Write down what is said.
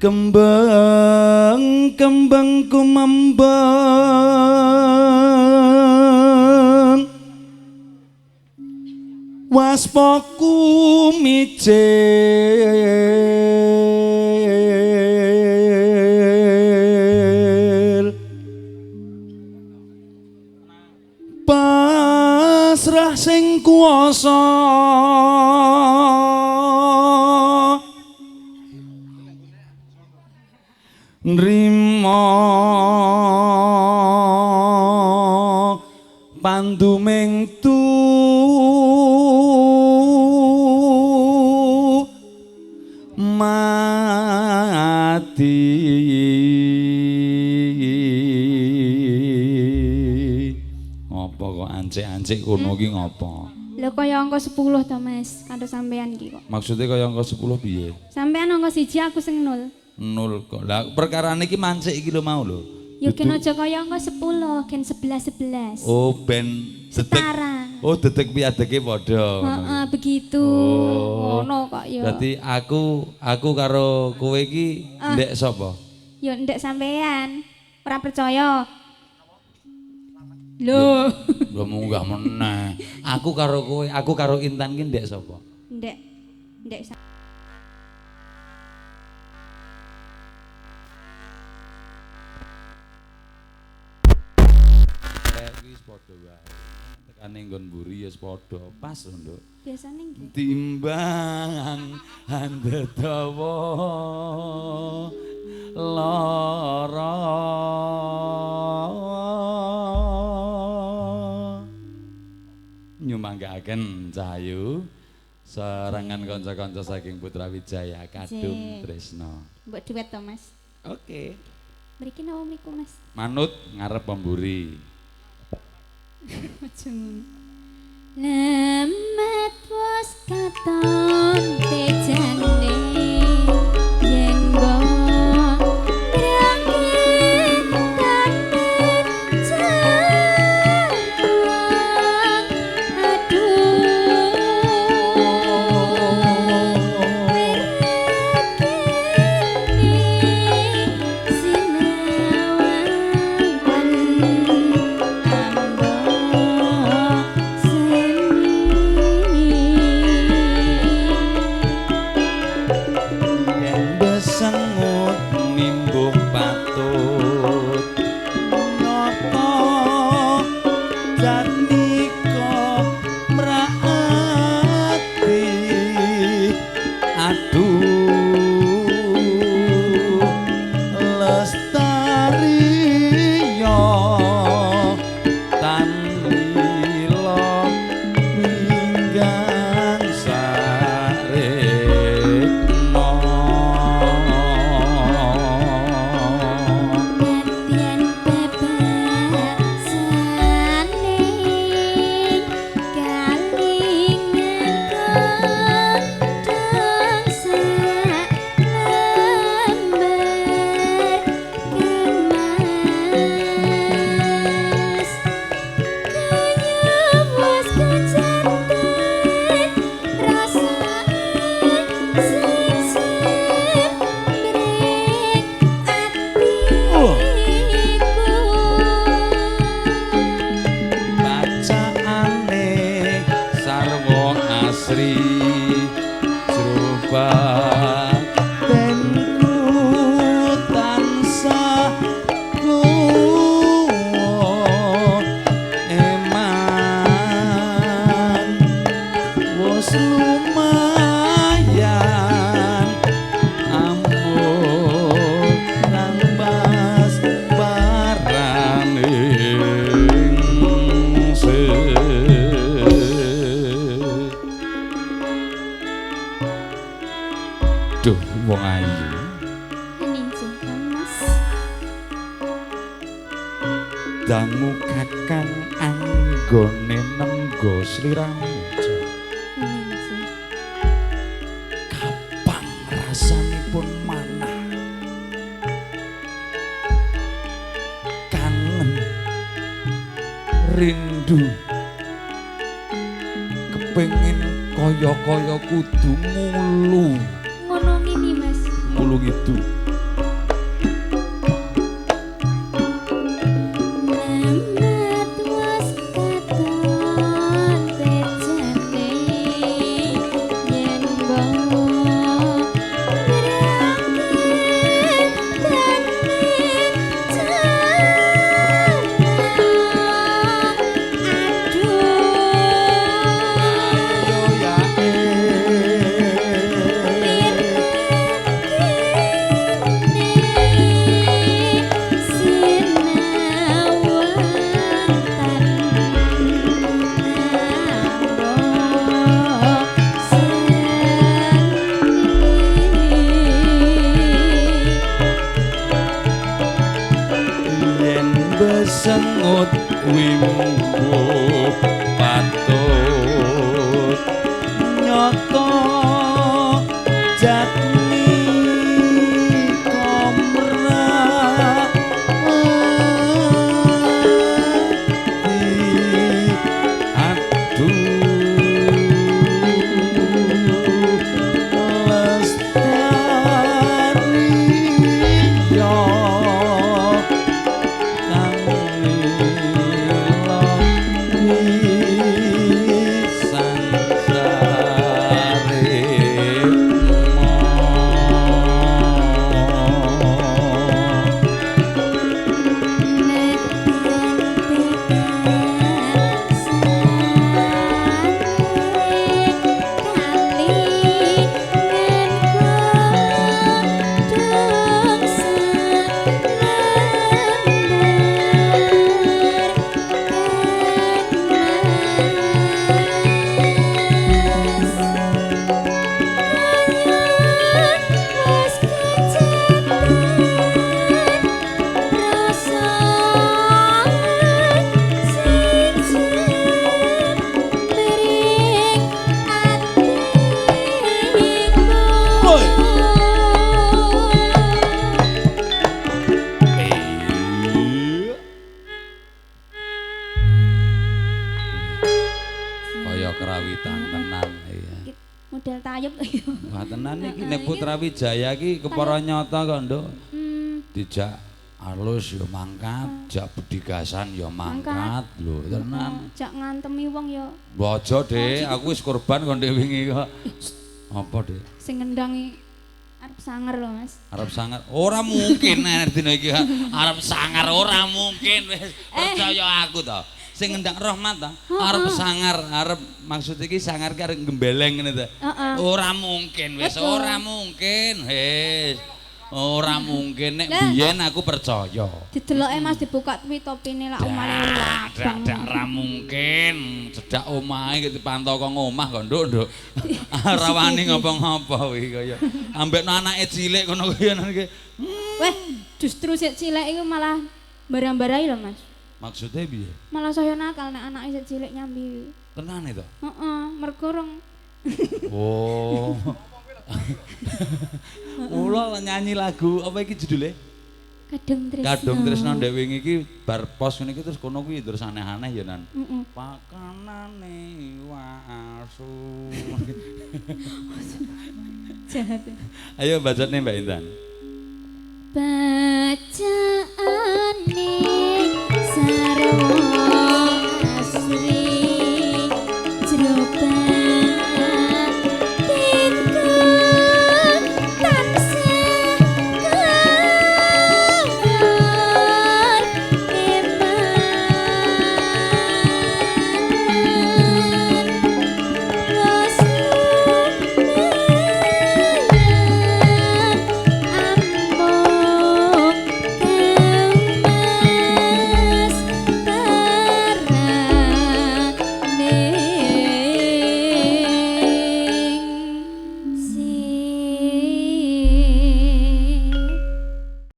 kembang kumembang waspaku mijil pasrah sing kuwasa nrimo panduming mati ngopo kok ancik-ancik kono ki ngopo lho kaya angka 10 to Mas karo sampean iki kok maksudnya kaya angka 10 piye sampean angka 1 aku sing 0 kok lah perkara niki mancik iki lho mau lho ya gen aja kaya angka 10 gen 11 oh ben setara oh detek piadeke padha heeh begitu ngono kok ya berarti aku karo kowe iki ndek sapa ya ndek sampean ora percaya lho munggah meneh aku karo kowe aku karo Intan ki ndek sapa ndek wis padha wae tekane nggon mburi ya padha pas lho nduk biasane nggih timbang andetawa lara nyumanggaken Cahayu serangan kanca-kanca saking Putra Wijaya kadung tresna mbok duet to Mas oke mriki napa mriku Mas manut ngarep pemburi Lemet was katon tejane yen mbok ngrangke kamet jawang aduh sengut nimbuh patut napa janika mraati aduh lestari yo tanila minggan Sri Jroba tenku tansah kuwo eman wis lumayan ampun nambas barane duh wong ayu ninjing Mas dangu kakang anggone nenggo sliramu ninjing kapang rasanipun manah kangen rindu kepengin kaya-kaya kudu mulu ngono ngene Mas mulu gitu sengut wimbo patut nyoto jatni komra aduh lestari yo kerawitan tenan iya. Model tayub. Wah tenan iki nek Putra Wijaya iki kepara nyata kok, Nduk. Dijak alus ya mangkat, jak bedigasan ya mangkat lho, tenan. Jak ngantemi wong ya. Aja, Dik, aku wis korban kok ndek wingi kok. Apa, Dik? Sing ngendangi arep sanger lho, Mas. Arep sangar. Ora mungkin nek dina iki arep sangar ora mungkin wis. Percaya aku to. Sing ngendang Rahmat ta, arep sangar, arep maksud iki sangar ki arep gembeleng ngene ta. Ora mungkin wis, ora mungkin. Wis. Ora mungkin nek biyen aku percaya. Dideloke Mas dibuka kuwi topine lak omahe labang. Ora mungkin. Cedak omahe iki dipantau kok ngomah kok, Nduk. Ora wani ngopo-ngopo kuwi kaya ambekno anake cilik ngono kuwi iki. Weh, justru sik cilik iku malah barang-barai lho, Mas. Maksudnya piye? Malah saya nakal nek anake sik cilik nyambi. Tenan itu? Heeh, mergo rong. Oh. Mula nyanyi lagu apa iki judule? Kadung Tresno. Kadung Tresno ndek wingi iki bar pos ngene iki terus kono kuwi terus aneh-aneh ya Nan. Pakanane wasu. Jahat. Ayo bacotne Mbak Intan. Baca